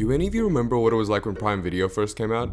Do any of you remember what it was like when Prime Video first came out?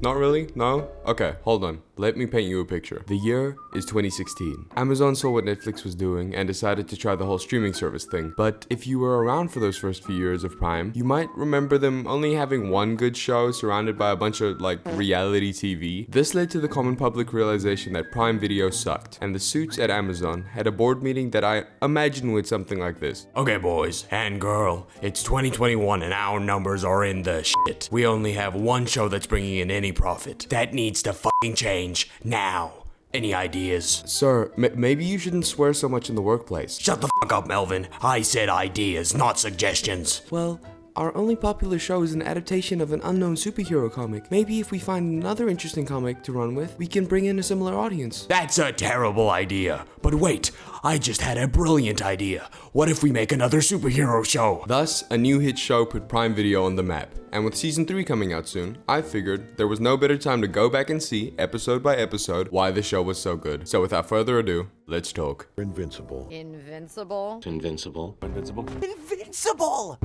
Not really? No? Okay, hold on. Let me paint you a picture. The year is 2016. Amazon saw what Netflix was doing and decided to try the whole streaming service thing. But if you were around for those first few years of Prime, you might remember them only having one good show surrounded by a bunch of reality TV. This led to the common public realization that Prime Video sucked, and the suits at Amazon had a board meeting that I imagine went something like this. Okay boys and girl, it's 2021 and our numbers are in the shit. We only have one show that's bringing in any profit. That needs to fucking change now. Any ideas? Sir, maybe you shouldn't swear so much in the workplace. Shut the fuck up, Melvin. I said ideas, not suggestions. Well, our only popular show is an adaptation of an unknown superhero comic. Maybe if we find another interesting comic to run with, we can bring in a similar audience. That's a terrible idea. But wait, I just had a brilliant idea. What if we make another superhero show? Thus, a new hit show put Prime Video on the map. And with season 3 coming out soon, I figured there was no better time to go back and see, episode by episode, why the show was so good. So without further ado, let's talk. Invincible. Invincible. Invincible. Invincible. Invincible!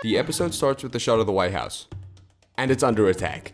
The episode starts with a shot of the White House. And it's under attack.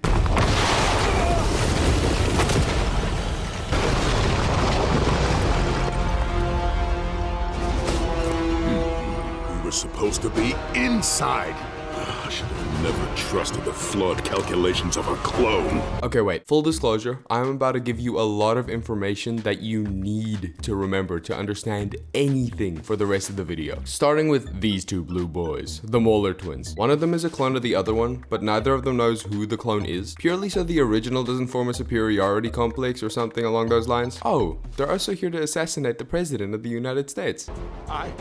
We were supposed to be inside. I should have never trusted the flawed calculations of a clone. Okay, wait. Full disclosure, I'm about to give you a lot of information that you need to remember to understand anything for the rest of the video. Starting with these two blue boys, the Molar twins. One of them is a clone of the other one, but neither of them knows who the clone is, purely so the original doesn't form a superiority complex or something along those lines. Oh, they're also here to assassinate the President of the United States. I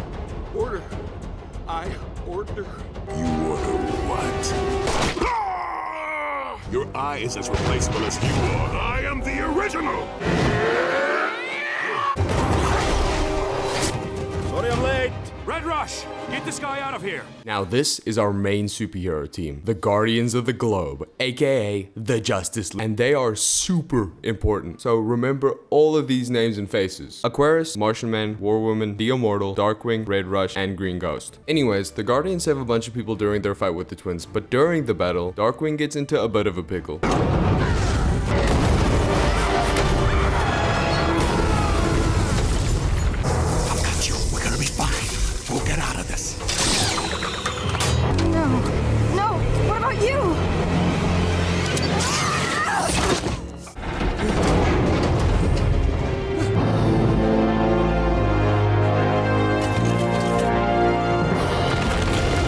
order. You order what? Your eye is as replaceable as you are. I am the original! Sorry I'm late. Red Rush, get this guy out of here. Now this is our main superhero team, the Guardians of the Globe, aka the Justice League, and they are super important. So remember all of these names and faces: Aquarius, Martian Man, War Woman, the Immortal, Darkwing, Red Rush, and Green Ghost. Anyways, the Guardians save a bunch of people during their fight with the twins, but during the battle, Darkwing gets into a bit of a pickle. No, what about you?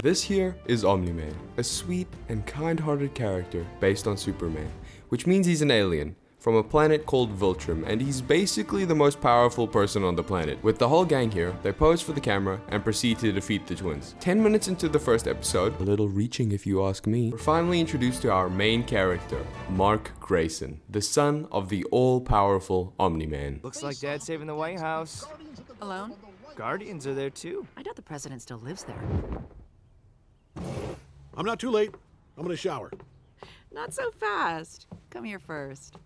This here is Omni-Man, a sweet and kind-hearted character based on Superman, which means he's an alien from a planet called Viltrum, and he's basically the most powerful person on the planet. With the whole gang here, they pose for the camera and proceed to defeat the twins. 10 minutes into the first episode, a little reaching if you ask me, we're finally introduced to our main character, Mark Grayson, the son of the all-powerful Omni-Man. Looks like Dad's saving the White House. Alone? Guardians are there too. I doubt the president still lives there. I'm not too late. I'm gonna shower. Not so fast. Come here first.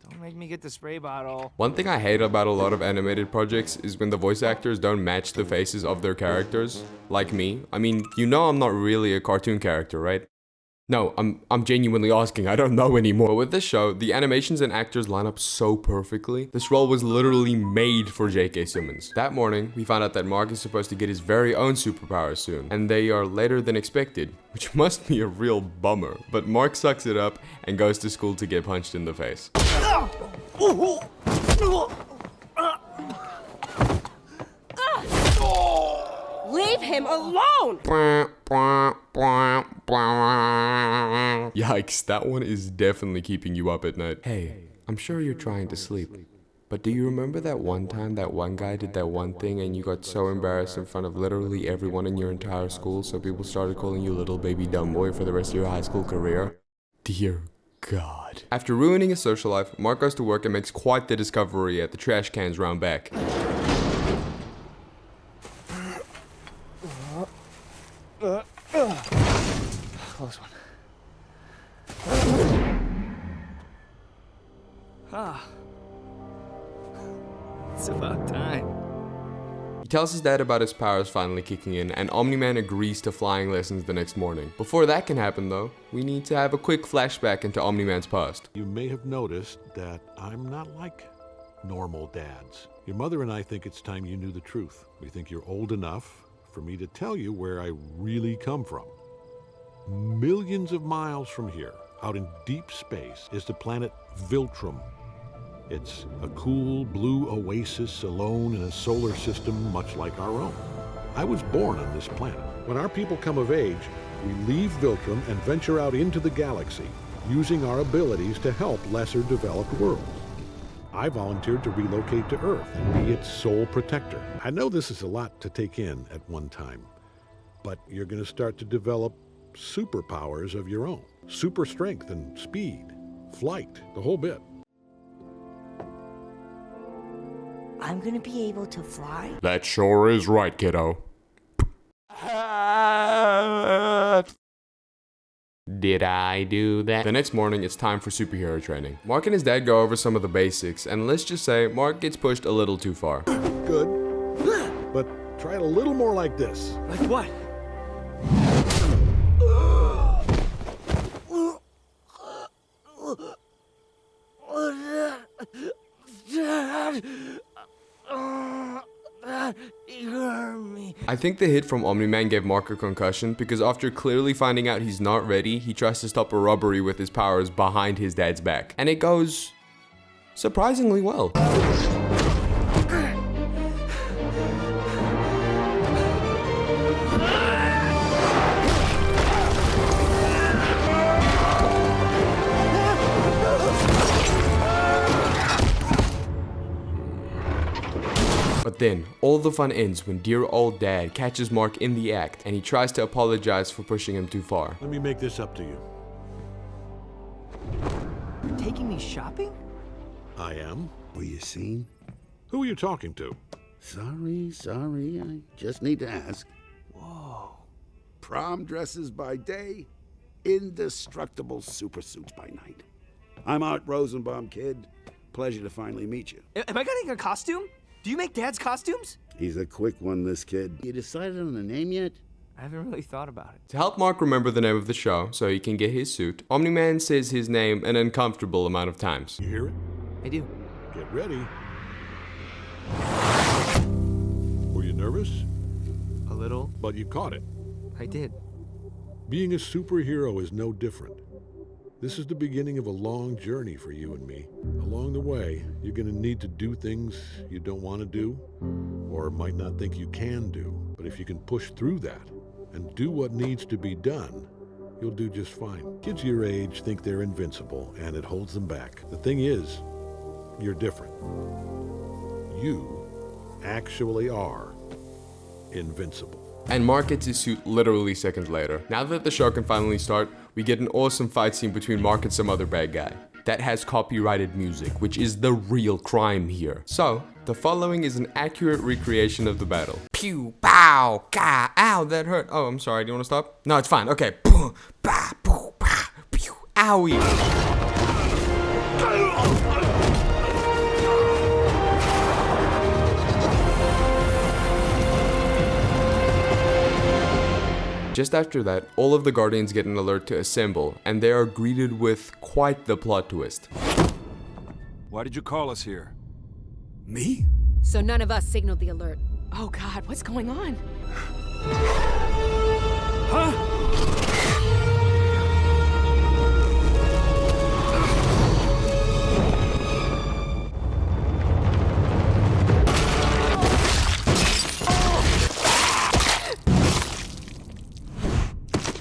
Don't make me get the spray bottle. One thing I hate about a lot of animated projects is when the voice actors don't match the faces of their characters. Like me. I mean, you know I'm not really a cartoon character, right? No, I'm genuinely asking, I don't know anymore. But with this show, the animations and actors line up so perfectly. This role was literally made for J.K. Simmons. That morning, we found out that Mark is supposed to get his very own superpower soon, and they are later than expected, which must be a real bummer. But Mark sucks it up and goes to school to get punched in the face. Leave him alone! Yikes, that one is definitely keeping you up at night. Hey, I'm sure you're trying to sleep, but do you remember that one time that one guy did that one thing and you got so embarrassed in front of literally everyone in your entire school, so people started calling you little baby dumb boy for the rest of your high school career? Dear God. After ruining his social life, Mark goes to work and makes quite the discovery at the trash cans round back. Close one. It's about time. He tells his dad about his powers finally kicking in, and Omni-Man agrees to flying lessons the next morning. Before that can happen though, we need to have a quick flashback into Omni-Man's past. You may have noticed that I'm not like normal dads. Your mother and I think it's time you knew the truth. We think you're old enough for me to tell you where I really come from. Millions of miles from here, out in deep space, is the planet Viltrum. It's a cool blue oasis alone in a solar system much like our own. I was born on this planet. When our people come of age, we leave Viltrum and venture out into the galaxy, using our abilities to help lesser developed worlds. I volunteered to relocate to Earth and be its sole protector. I know this is a lot to take in at one time, but you're going to start to develop superpowers of your own. Super strength and speed, flight, the whole bit. I'm gonna be able to fly? That sure is right, kiddo. Did I do that? The next morning, it's time for superhero training. Mark and his dad go over some of the basics, and let's just say Mark gets pushed a little too far. Good, but try it a little more like this. Like what? I think the hit from Omni-Man gave Mark a concussion because after clearly finding out he's not ready, he tries to stop a robbery with his powers behind his dad's back. And it goes surprisingly well. But then, all the fun ends when dear old dad catches Mark in the act and he tries to apologize for pushing him too far. Let me make this up to you. You're taking me shopping? I am. Were you seen? Who are you talking to? Sorry, I just need to ask. Whoa. Prom dresses by day, indestructible supersuits by night. I'm Art Rosenbaum, kid. Pleasure to finally meet you. Am I getting a costume? Do you make Dad's costumes? He's a quick one, this kid. You decided on the name yet? I haven't really thought about it. To help Mark remember the name of the show so he can get his suit, Omni-Man says his name an uncomfortable amount of times. You hear it? I do. Get ready. Were you nervous? A little. But you caught it. I did. Being a superhero is no different. This is the beginning of a long journey for you and me. Along the way, you're going to need to do things you don't want to do, or might not think you can do. But if you can push through that and do what needs to be done, you'll do just fine. Kids your age think they're invincible, and it holds them back. The thing is, you're different. You actually are invincible. And Mark gets his suit literally seconds later. Now that the show can finally start, we get an awesome fight scene between Mark and some other bad guy. That has copyrighted music, which is the real crime here. So, the following is an accurate recreation of the battle. Pew, pow, ka, ow, that hurt. Oh, I'm sorry, do you want to stop? No, it's fine, okay. Pew, bah, pew, bah, pew, owie. Just after that, all of the Guardians get an alert to assemble, and they are greeted with quite the plot twist. Why did you call us here? Me? So none of us signaled the alert. Oh God, what's going on?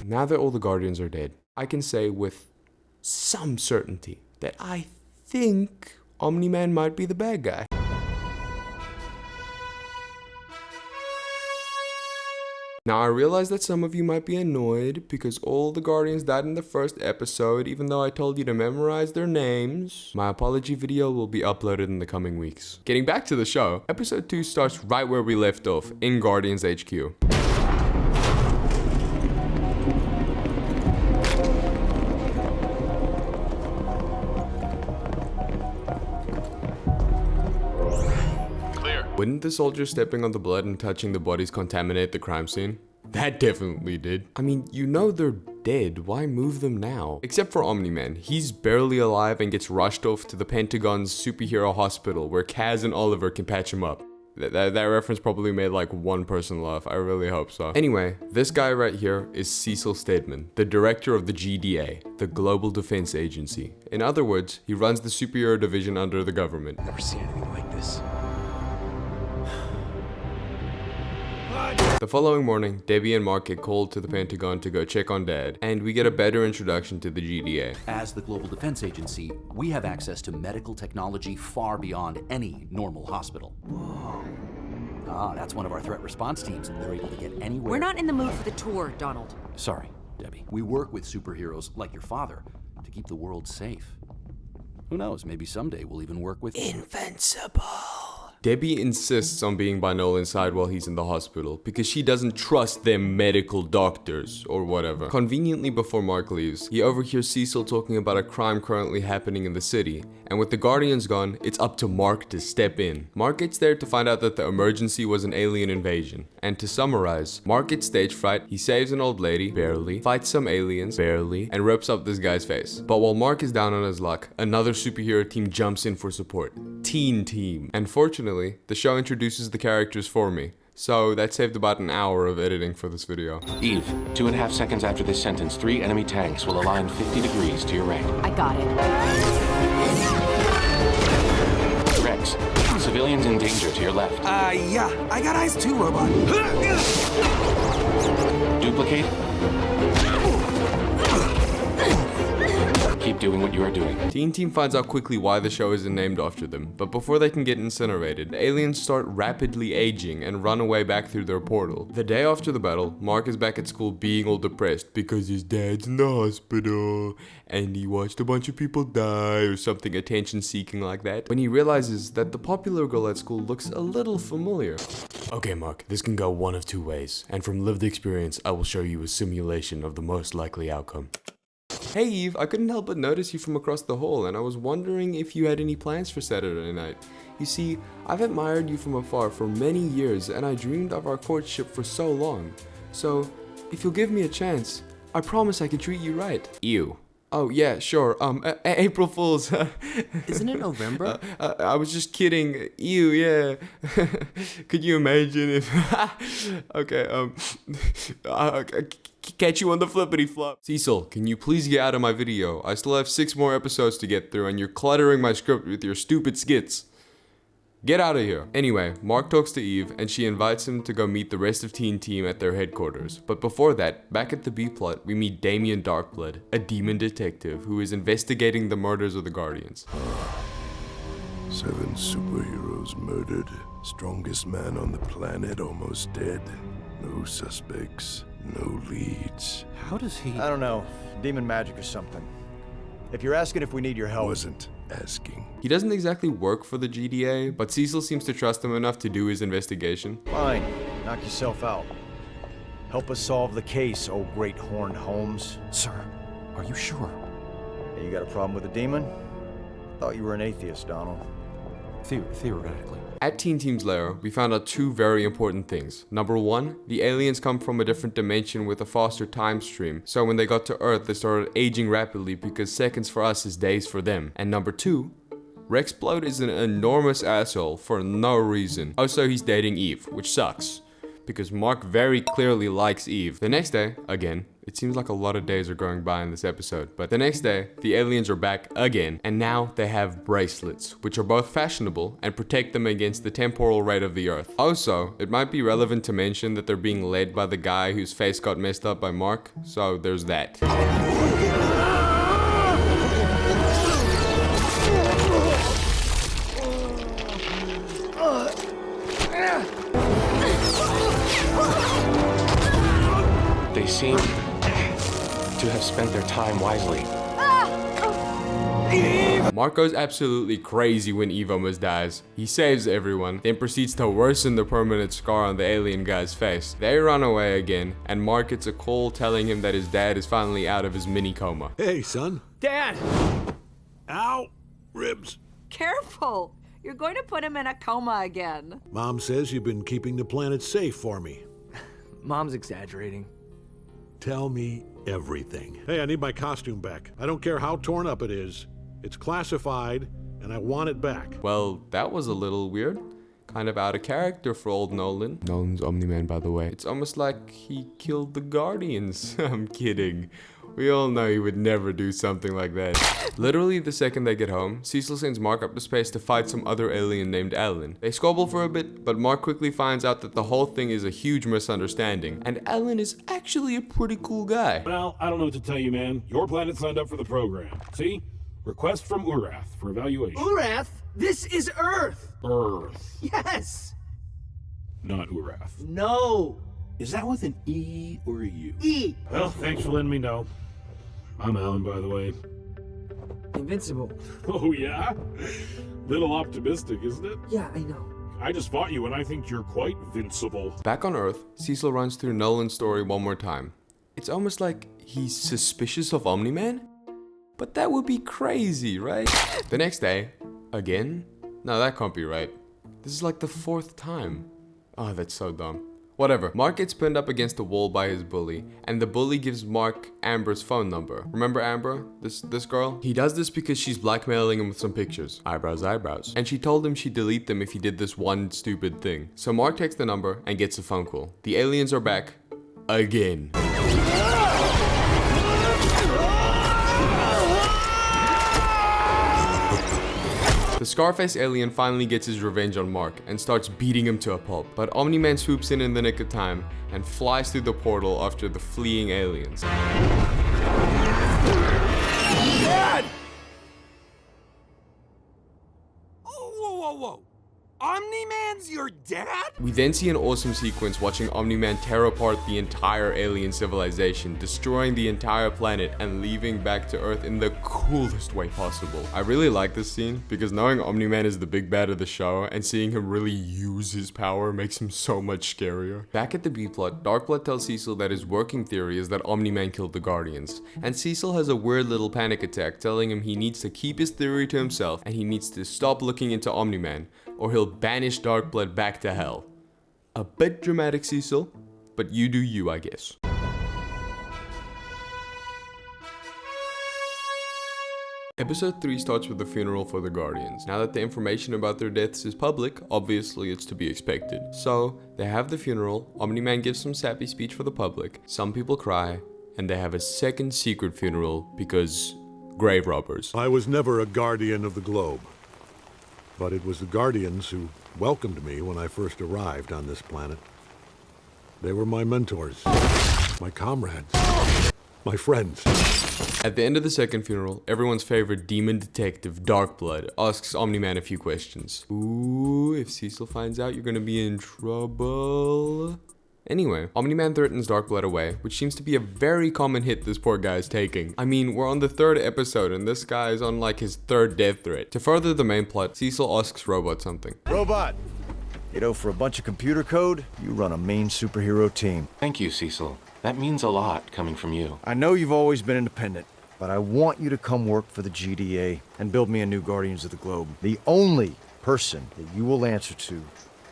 Now that all the Guardians are dead, I can say with some certainty that I think Omni-Man might be the bad guy. Now I realize that some of you might be annoyed because all the Guardians died in the first episode even though I told you to memorize their names. My apology video will be uploaded in the coming weeks. Getting back to the show, episode 2 starts right where we left off, in Guardians HQ. Wouldn't the soldiers stepping on the blood and touching the bodies contaminate the crime scene? That definitely did. I mean, you know they're dead, why move them now? Except for Omni-Man, he's barely alive and gets rushed off to the Pentagon's superhero hospital where Kaz and Oliver can patch him up. That reference probably made like one person laugh, I really hope so. Anyway, this guy right here is Cecil Stedman, the director of the GDA, the Global Defense Agency. In other words, he runs the superhero division under the government. Never seen anything like this. The following morning, Debbie and Mark get called to the Pentagon to go check on Dad, and we get a better introduction to the GDA. As the Global Defense Agency, we have access to medical technology far beyond any normal hospital. That's one of our threat response teams. They're able to get anywhere. We're not in the mood for the tour, Donald. Sorry, Debbie. We work with superheroes like your father to keep the world safe. Who knows, maybe someday we'll even work with Invincible. Debbie insists on being by Nolan's side while he's in the hospital because she doesn't trust them medical doctors or whatever. Conveniently before Mark leaves, he overhears Cecil talking about a crime currently happening in the city, and with the Guardians gone, it's up to Mark to step in. Mark gets there to find out that the emergency was an alien invasion, and to summarize, Mark gets stage fright, he saves an old lady, barely, fights some aliens, barely, and rips up this guy's face. But while Mark is down on his luck, another superhero team jumps in for support. Teen Team. And fortunately, the show introduces the characters for me, so that saved about an hour of editing for this video. Eve, 2.5 seconds after this sentence, 3 enemy tanks will align 50 degrees to your right. I got it. Rex, civilians in danger to your left. Yeah, I got eyes too, robot. Duplicate. Keep doing what you are doing. Teen Team finds out quickly why the show isn't named after them, but before they can get incinerated, the aliens start rapidly aging and run away back through their portal. The day after the battle, Mark is back at school being all depressed because his dad's in the hospital and he watched a bunch of people die or something attention-seeking like that, when he realizes that the popular girl at school looks a little familiar. Okay, Mark, this can go one of two ways, and from lived experience, I will show you a simulation of the most likely outcome. Hey Eve, I couldn't help but notice you from across the hall, and I was wondering if you had any plans for Saturday night. You see, I've admired you from afar for many years, and I dreamed of our courtship for so long. So, if you'll give me a chance, I promise I can treat you right. Ew. Oh yeah, sure, April Fools. Isn't it November? I was just kidding. Ew, yeah. Could you imagine if... Okay, catch you on the flippity flop. Cecil, can you please get out of my video? I still have 6 more episodes to get through and you're cluttering my script with your stupid skits. Get out of here. Anyway, Mark talks to Eve and she invites him to go meet the rest of Teen Team at their headquarters. But before that, back at the B-plot, we meet Damien Darkblood, a demon detective who is investigating the murders of the Guardians. 7 superheroes murdered. Strongest man on the planet almost dead. No suspects. No leads. How does he... I don't know. Demon magic or something. If you're asking if we need your help... Wasn't asking. He doesn't exactly work for the GDA, but Cecil seems to trust him enough to do his investigation. Fine. Knock yourself out. Help us solve the case, oh great horned Holmes. Sir, are you sure? Hey, you got a problem with a demon? Thought you were an atheist, Donald. Theoretically. At Teen Team's lair, we found out 2 very important things. Number 1, the aliens come from a different dimension with a faster time stream, so when they got to Earth they started aging rapidly because seconds for us is days for them. And number 2, Rexplode is an enormous asshole for no reason. Also, he's dating Eve, which sucks, because Mark very clearly likes Eve. The next day, again, it seems like a lot of days are going by in this episode, but the next day, the aliens are back again, and now they have bracelets, which are both fashionable and protect them against the temporal rate of the Earth. Also, it might be relevant to mention that they're being led by the guy whose face got messed up by Mark, so there's that. They seem to have spent their time wisely. Mark goes absolutely crazy when Eve almost dies. He saves everyone, then proceeds to worsen the permanent scar on the alien guy's face. They run away again, and Mark gets a call telling him that his dad is finally out of his mini coma. Hey, son. Dad! Ow! Ribs. Careful. You're going to put him in a coma again. Mom says you've been keeping the planet safe for me. Mom's exaggerating. Tell me everything. Hey, I need my costume back. I don't care how torn up it is. It's classified, and I want it back. Well, that was a little weird. Kind of out of character for old Nolan. Nolan's Omni-Man, by the way. It's almost like he killed the Guardians. I'm kidding. We all know he would never do something like that. Literally the second they get home, Cecil sends Mark up to space to fight some other alien named Alan. They squabble for a bit, but Mark quickly finds out that the whole thing is a huge misunderstanding, and Alan is actually a pretty cool guy. Well, I don't know what to tell you, man. Your planet signed up for the program. See? Request from Urath for evaluation. Urath? This is Earth! Earth. Yes! Not Urath. No! Is that with an E or a U? E! Well, thanks for letting me know. I'm Alan, by the way. Invincible. Oh, yeah? Little optimistic, isn't it? Yeah, I know. I just fought you and I think you're quite vincible. Back on Earth, Cecil runs through Nolan's story one more time. It's almost like he's suspicious of Omni-Man? But that would be crazy, right? The next day, again? No, that can't be right. This is like the 4th time. Oh, that's so dumb. Whatever, Mark gets pinned up against the wall by his bully, and the bully gives Mark Amber's phone number. Remember Amber? This girl? He does this because she's blackmailing him with some pictures. Eyebrows, eyebrows. And she told him she'd delete them if he did this one stupid thing. So Mark takes the number and gets a phone call. The aliens are back. Again. The Scarface alien finally gets his revenge on Mark and starts beating him to a pulp, but Omni-Man swoops in the nick of time and flies through the portal after the fleeing aliens. Dad! Oh, whoa, whoa, whoa. Omni-Man's your dad? We then see an awesome sequence watching Omni-Man tear apart the entire alien civilization, destroying the entire planet and leaving back to Earth in the coolest way possible. I really like this scene because knowing Omni-Man is the big bad of the show and seeing him really use his power makes him so much scarier. Back at the B-plot, Darkblood tells Cecil that his working theory is that Omni-Man killed the Guardians, and Cecil has a weird little panic attack telling him he needs to keep his theory to himself and he needs to stop looking into Omni-Man, or he'll banish Darkblood back to hell. A bit dramatic, Cecil, but you do you, I guess. Episode 3 starts with the funeral for the Guardians. Now that the information about their deaths is public, obviously it's to be expected. So, they have the funeral, Omni-Man gives some sappy speech for the public, some people cry, and they have a second secret funeral because grave robbers. I was never a guardian of the globe. But it was the Guardians who welcomed me when I first arrived on this planet. They were my mentors, my comrades, my friends. At the end of the second funeral, everyone's favorite demon detective, Darkblood, asks Omni-Man a few questions. Ooh, if Cecil finds out, you're gonna be in trouble. Anyway, Omni-Man threatens Darkblood away, which seems to be a very common hit this poor guy is taking. I mean, we're on the 3rd episode and this guy is on like his 3rd death threat. To further the main plot, Cecil asks Robot something. Robot! You know, for a bunch of computer code, you run a main superhero team. Thank you, Cecil. That means a lot coming from you. I know you've always been independent, but I want you to come work for the GDA and build me a new Guardians of the Globe. The only person that you will answer to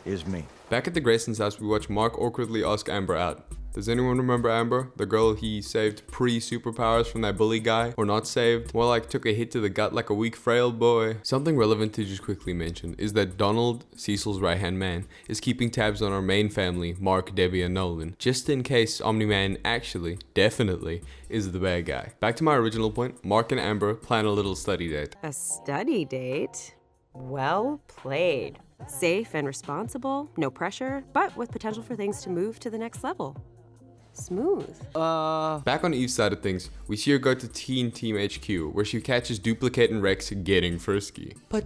is me. Back at the Grayson's house, we watch Mark awkwardly ask Amber out. Does anyone remember Amber? The girl he saved pre-superpowers from that bully guy? Or not saved? More like took a hit to the gut like a weak, frail boy. Something relevant to just quickly mention is that Donald, Cecil's right-hand man, is keeping tabs on our main family, Mark, Debbie, and Nolan, just in case Omni-Man actually, definitely, is the bad guy. Back to my original point, Mark and Amber plan a little study date. A study date? Well played. Safe and responsible, no pressure, but with potential for things to move to the next level. Smooth. Back on Eve's side of things, we see her go to Teen Team HQ, where she catches Duplicate and Rex getting frisky. But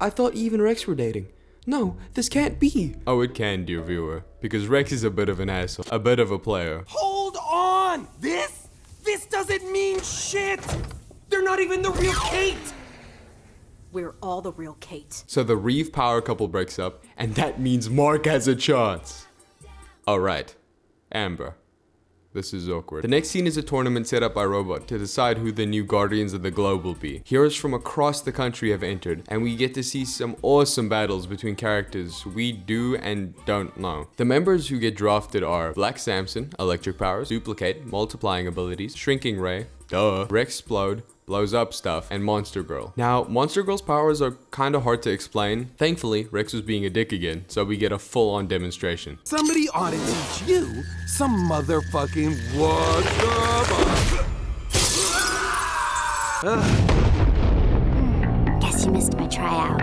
I thought Eve and Rex were dating. No, this can't be. Oh, it can, dear viewer, because Rex is a bit of an asshole, a bit of a player. Hold on! This doesn't mean shit! They're not even the real Kate! We're all the real Kate. So the Reeve power couple breaks up, and that means Mark has a chance. Alright, Amber, This is awkward. The next scene is a tournament set up by Robot to decide who the new Guardians of the Globe will be. Heroes from across the country have entered, and we get to see some awesome battles between characters we do and don't know. The members who get drafted are Black Samson, electric powers, Duplicate, multiplying abilities, Shrinking Ray, Rexplode, blows up stuff, and Monster Girl. Now, Monster Girl's powers are kinda hard to explain. Thankfully, Rex was being a dick again, so we get a full-on demonstration. Somebody ought to teach you some motherfucking what the Guess you missed my tryout.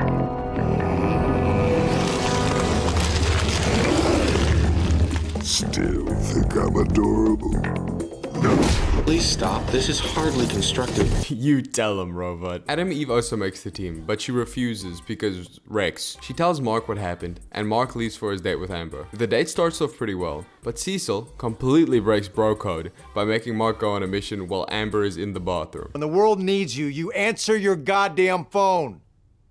Still think I'm adorable? No. Please stop. This is hardly constructive. You tell him, Robot. Adam Eve also makes the team, but she refuses because Rex. She tells Mark what happened, and Mark leaves for his date with Amber. The date starts off pretty well, but Cecil completely breaks bro code by making Mark go on a mission while Amber is in the bathroom. When the world needs you, you answer your goddamn phone.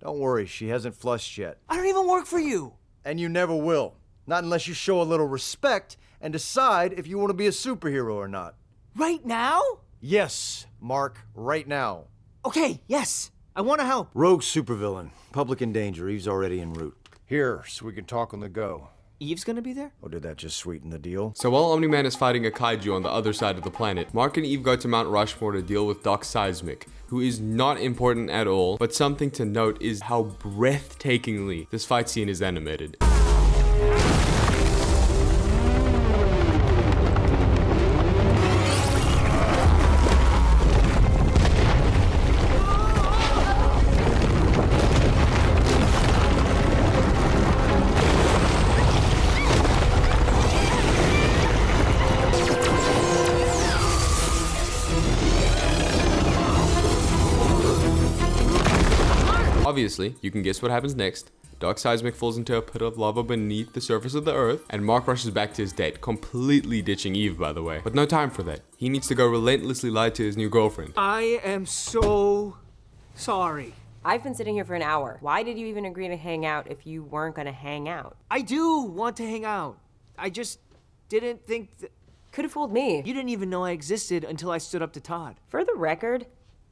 Don't worry, she hasn't flushed yet. I don't even work for you. And you never will. Not unless you show a little respect and decide if you want to be a superhero or not. Right now? Yes, Mark, right now. Okay, yes. I want to help. Rogue supervillain. Public in danger. Eve's already en route. Here, so we can talk on the go. Eve's gonna be there? Or did that just sweeten the deal? So while Omni-Man is fighting a kaiju on the other side of the planet, Mark and Eve go to Mount Rushmore to deal with Doc Seismic, who is not important at all, but something to note is how breathtakingly this fight scene is animated. Obviously, you can guess what happens next. Doc Seismic falls into a pit of lava beneath the surface of the earth, and Mark rushes back to his date, completely ditching Eve, by the way. But no time for that. He needs to go relentlessly lie to his new girlfriend. I am so sorry. I've been sitting here for an hour. Why did you even agree to hang out if you weren't gonna hang out? I do want to hang out. I just didn't think that... Could've fooled me. You didn't even know I existed until I stood up to Todd. For the record,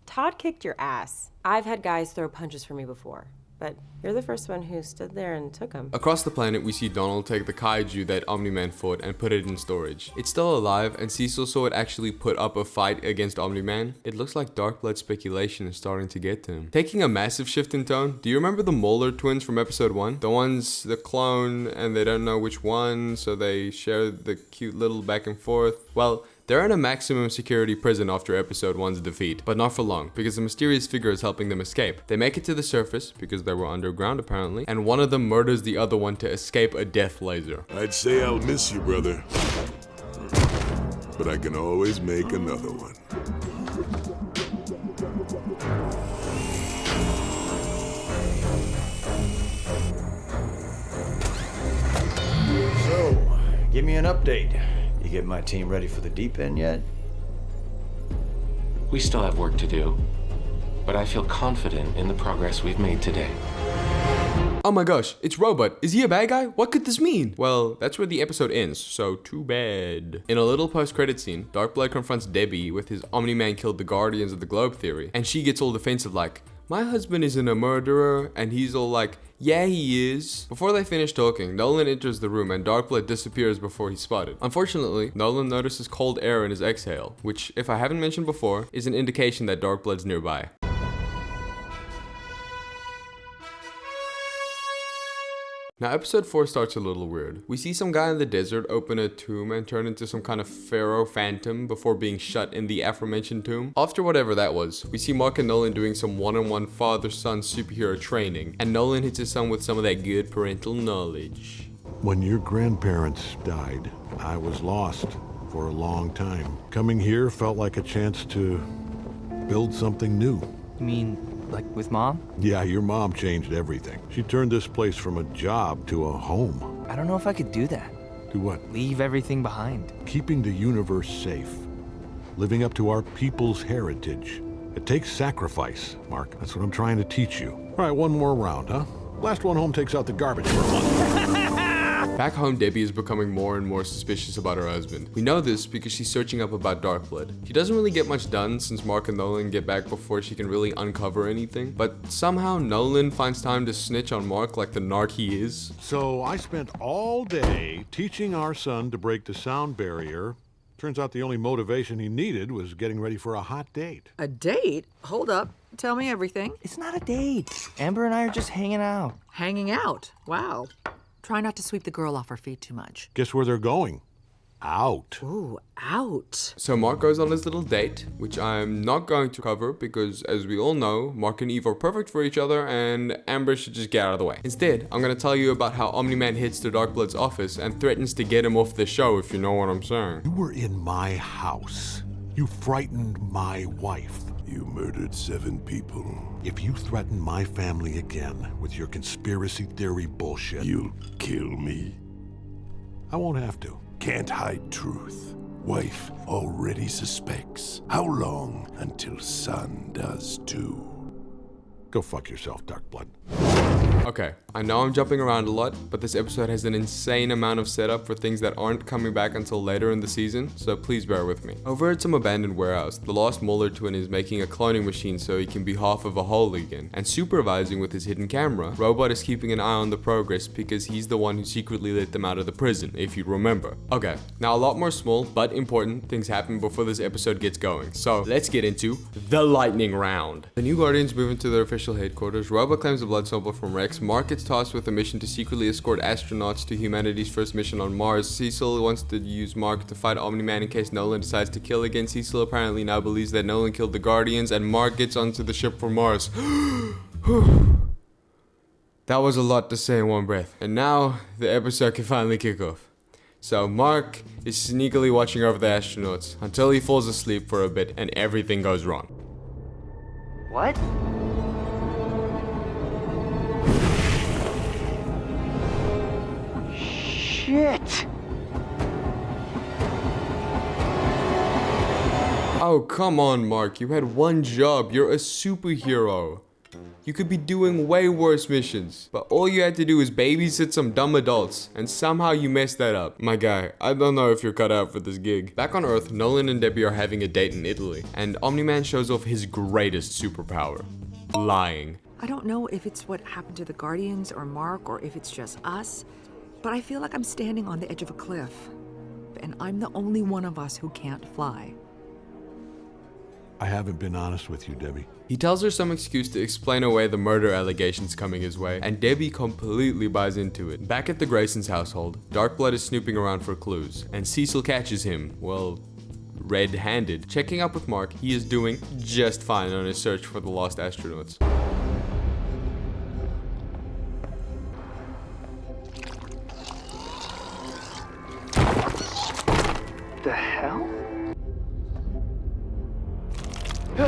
Todd kicked your ass. I've had guys throw punches for me before, but you're the first one who stood there and took them. Across the planet, we see Donald take the kaiju that Omni-Man fought and put it in storage. It's still alive, and Cecil saw it actually put up a fight against Omni-Man. It looks like Dark Blood speculation is starting to get to him. Taking a massive shift in tone, do you remember the Molar twins from episode 1? The ones, the clone, and they don't know which one, so they share the cute little back and forth? Well, they're in a maximum security prison after episode 1's defeat, but not for long, because a mysterious figure is helping them escape. They make it to the surface, because they were underground apparently, and one of them murders the other one to escape a death laser. I'd say I'll miss you, brother. But I can always make another one. So, give me an update. You get my team ready for the deep end yet? We still have work to do, but I feel confident in the progress we've made today. Oh my gosh, it's Robot. Is he a bad guy? What could this mean? Well, that's where the episode ends, so too bad. In a little post-credit scene, Darkblood confronts Debbie with his Omni-Man killed the Guardians of the Globe theory, and she gets all defensive like, my husband isn't a murderer, and he's all like, yeah, he is. Before they finish talking, Nolan enters the room and Darkblood disappears before he's spotted. Unfortunately, Nolan notices cold air in his exhale, which, if I haven't mentioned before, is an indication that Darkblood's nearby. Now, episode 4 starts a little weird. We see some guy in the desert open a tomb and turn into some kind of pharaoh phantom before being shut in the aforementioned tomb. After whatever that was, we see Mark and Nolan doing some one-on-one father-son superhero training, and Nolan hits his son with some of that good parental knowledge. When your grandparents died, I was lost for a long time. Coming here felt like a chance to build something new. You mean, like with Mom? Yeah, your mom changed everything. She turned this place from a job to a home. I don't know if I could do that. Do what? Leave everything behind. Keeping the universe safe. Living up to our people's heritage. It takes sacrifice, Mark. That's what I'm trying to teach you. All right, one more round, huh? Last one home takes out the garbage for a month. Back home, Debbie is becoming more and more suspicious about her husband. We know this because she's searching up about Darkblood. She doesn't really get much done since Mark and Nolan get back before she can really uncover anything, but somehow Nolan finds time to snitch on Mark like the narc he is. So I spent all day teaching our son to break the sound barrier. Turns out the only motivation he needed was getting ready for a hot date. A date? Hold up. Tell me everything. It's not a date. Amber and I are just hanging out. Hanging out? Wow. Try not to sweep the girl off her feet too much. Guess where they're going? Out. Ooh, out. So Mark goes on his little date, which I'm not going to cover because, as we all know, Mark and Eve are perfect for each other and Amber should just get out of the way. Instead, I'm going to tell you about how Omni-Man hits the Darkblood's office and threatens to get him off the show, if you know what I'm saying. You were in my house. You frightened my wife. You murdered 7 people. If you threaten my family again with your conspiracy theory bullshit... You'll kill me. I won't have to. Can't hide truth. Wife already suspects. How long until son does too? Go fuck yourself, Darkblood. Okay, I know I'm jumping around a lot, but this episode has an insane amount of setup for things that aren't coming back until later in the season, so please bear with me. Over at some abandoned warehouse, the lost Muller twin is making a cloning machine so he can be half of a whole again, and supervising with his hidden camera, Robot is keeping an eye on the progress because he's the one who secretly let them out of the prison, if you remember. Okay, now a lot more small but important things happen before this episode gets going, so let's get into the lightning round. The new Guardians move into their official headquarters. Robot claims a blood sample from Rex. Mark gets tasked with a mission to secretly escort astronauts to humanity's first mission on Mars. Cecil wants to use Mark to fight Omni-Man in case Nolan decides to kill again. Cecil apparently now believes that Nolan killed the Guardians, and Mark gets onto the ship for Mars. That was a lot to say in one breath. And now, the episode can finally kick off. So Mark is sneakily watching over the astronauts until he falls asleep for a bit and everything goes wrong. What? Shit! Oh, come on, Mark. You had one job. You're a superhero. You could be doing way worse missions, but all you had to do is babysit some dumb adults, and somehow you messed that up. My guy, I don't know if you're cut out for this gig. Back on Earth, Nolan and Debbie are having a date in Italy, and Omni-Man shows off his greatest superpower: lying. I don't know if it's what happened to the Guardians or Mark or if it's just us, but I feel like I'm standing on the edge of a cliff, and I'm the only one of us who can't fly. I haven't been honest with you, Debbie. He tells her some excuse to explain away the murder allegations coming his way, and Debbie completely buys into it. Back at the Graysons' household, Darkblood is snooping around for clues, and Cecil catches him, well, red-handed. Checking up with Mark, he is doing just fine on his search for the lost astronauts. The hell? Do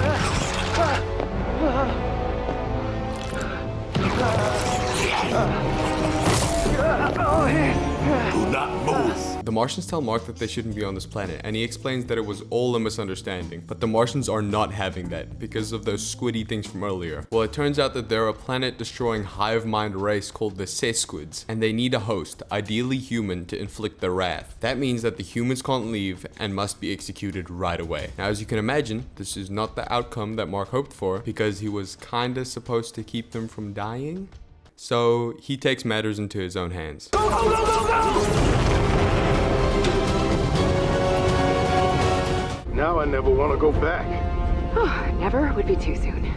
not move. The Martians tell Mark that they shouldn't be on this planet, and he explains that it was all a misunderstanding, but the Martians are not having that because of those squiddy things from earlier. Well, it turns out that they're a planet-destroying hive mind race called the Sesquids, and they need a host, ideally human, to inflict their wrath. That means that the humans can't leave and must be executed right away. Now, as you can imagine, this is not the outcome that Mark hoped for because he was kinda supposed to keep them from dying. So he takes matters into his own hands. Go, go, go, go, go! Now I never want to go back. Never would be too soon.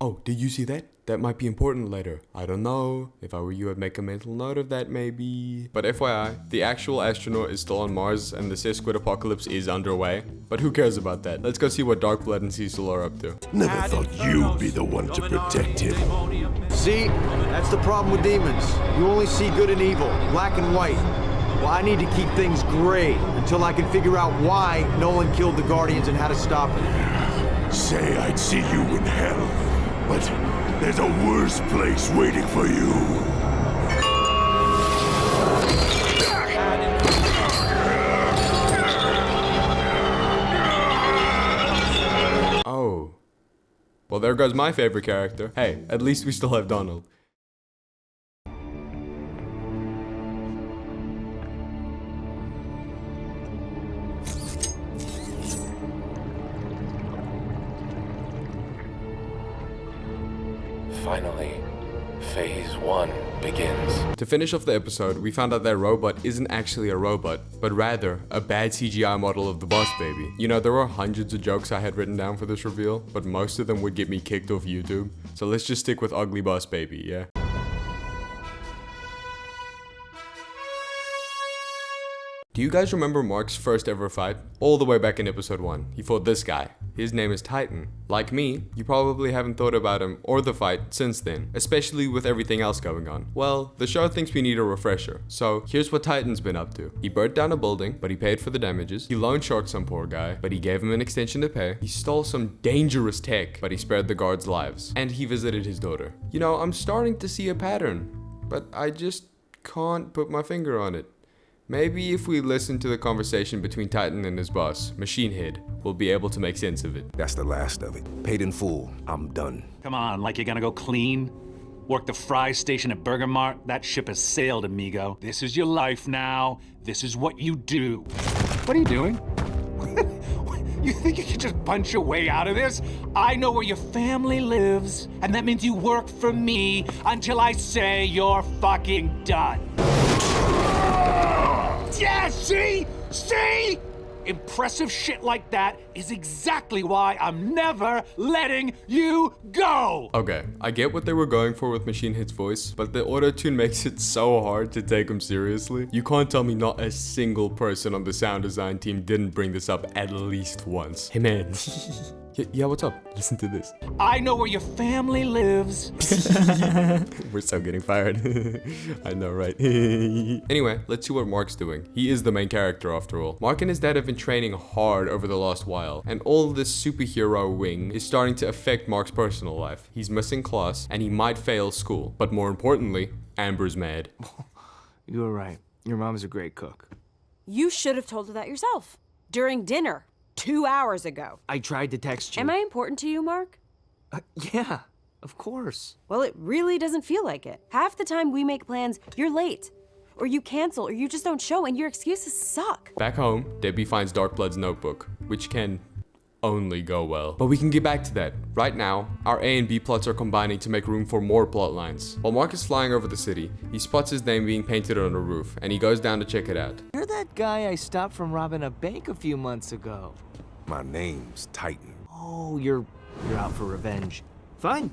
Oh, did you see that? That might be important later. I don't know. If I were you, I'd make a mental note of that maybe. But FYI, the actual astronaut is still on Mars and the Sesquid apocalypse is underway. But who cares about that? Let's go see what Darkblood and Cecil are up to. Never thought you'd be the one to protect him. See? That's the problem with demons. You only see good and evil, black and white. Well, I need to keep things gray until I can figure out why Nolan killed the Guardians and how to stop it. Say I'd see you in hell, but there's a worse place waiting for you. Oh, Well, there goes my favorite character. Hey, at least we still have Donald. Finally, Phase 1 begins. To finish off the episode, we found out that robot isn't actually a robot, but rather a bad CGI model of the Boss Baby. You know, there were hundreds of jokes I had written down for this reveal, but most of them would get me kicked off YouTube. So let's just stick with Ugly Boss Baby, yeah? Do you guys remember Mark's first ever fight? All the way back in episode 1, he fought this guy. His name is Titan. Like me, you probably haven't thought about him or the fight since then, especially with everything else going on. Well, the show thinks we need a refresher, so here's what Titan's been up to. He burnt down a building, but he paid for the damages. He loan sharked some poor guy, but he gave him an extension to pay. He stole some dangerous tech, but he spared the guards' lives. And he visited his daughter. You know, I'm starting to see a pattern, but I just can't put my finger on it. Maybe if we listen to the conversation between Titan and his boss, Machine Head, we'll be able to make sense of it. That's the last of it. Paid in full. I'm done. Come on, like you're gonna go clean? Work the fry station at Burger Mart? That ship has sailed, amigo. This is your life now. This is what you do. What are you doing? You think you can just punch your way out of this? I know where your family lives, and that means you work for me until I say you're fucking done. Yeah, see? See? Impressive shit like that is exactly why I'm never letting you go! Okay, I get what they were going for with Machine Head's voice, but the auto-tune makes it so hard to take him seriously. You can't tell me not a single person on the sound design team didn't bring this up at least once. Hey man. Yeah, what's up? Listen to this. I know where your family lives. We're so getting fired. I know, right? Anyway, let's see what Mark's doing. He is the main character after all. Mark and his dad have been training hard over the last while, and all this superhero wing is starting to affect Mark's personal life. He's missing class, and he might fail school. But more importantly, Amber's mad. You were right. Your mom's a great cook. You should have told her that yourself. During dinner. 2 hours ago. I tried to text you. Am I important to you, Mark? Yeah, of course. Well, it really doesn't feel like it. Half the time we make plans, you're late. Or you cancel, or you just don't show, and your excuses suck. Back home, Debbie finds Darkblood's notebook, which can only go well. But we can get back to that. Right now, our A and B plots are combining to make room for more plot lines. While Mark is flying over the city, he spots his name being painted on a roof, and he goes down to check it out. You're that guy I stopped from robbing a bank a few months ago. My name's Titan. Oh, you're out for revenge. Fine.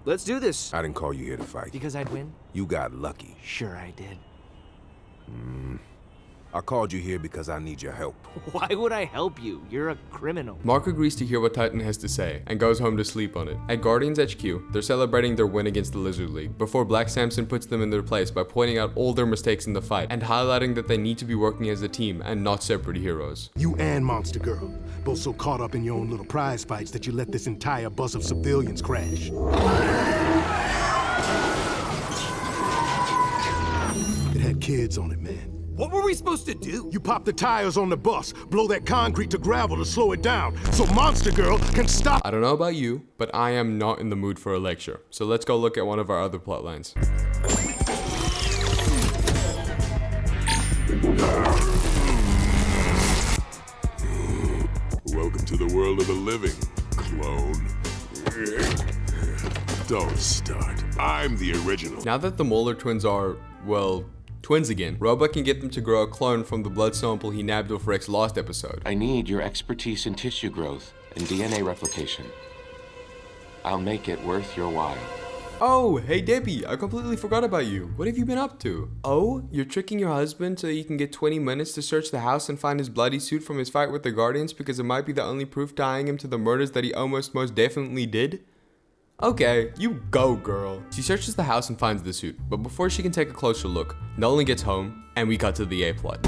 Let's do this. I didn't call you here to fight. Because I'd win? You got lucky. Sure I did. I called you here because I need your help. Why would I help you? You're a criminal. Mark agrees to hear what Titan has to say and goes home to sleep on it. At Guardians HQ, they're celebrating their win against the Lizard League before Black Samson puts them in their place by pointing out all their mistakes in the fight and highlighting that they need to be working as a team and not separate heroes. You and Monster Girl, both so caught up in your own little prize fights that you let this entire bus of civilians crash. It had kids on it, man. What were we supposed to do? You pop the tires on the bus, blow that concrete to gravel to slow it down, so Monster Girl can stop. I don't know about you, but I am not in the mood for a lecture. So let's go look at one of our other plot lines. Welcome to the world of the living, clone. Don't start. I'm the original. Now that the Molar twins are, well, twins again, Robot can get them to grow a clone from the blood sample he nabbed off Rex last episode. I need your expertise in tissue growth and DNA replication. I'll make it worth your while. Oh, hey Debbie, I completely forgot about you. What have you been up to? Oh, you're tricking your husband so you can get 20 minutes to search the house and find his bloody suit from his fight with the Guardians because it might be the only proof tying him to the murders that he almost most definitely did? Okay, you go, girl. She searches the house and finds the suit, but before she can take a closer look, Nolan gets home, and we cut to the A plot.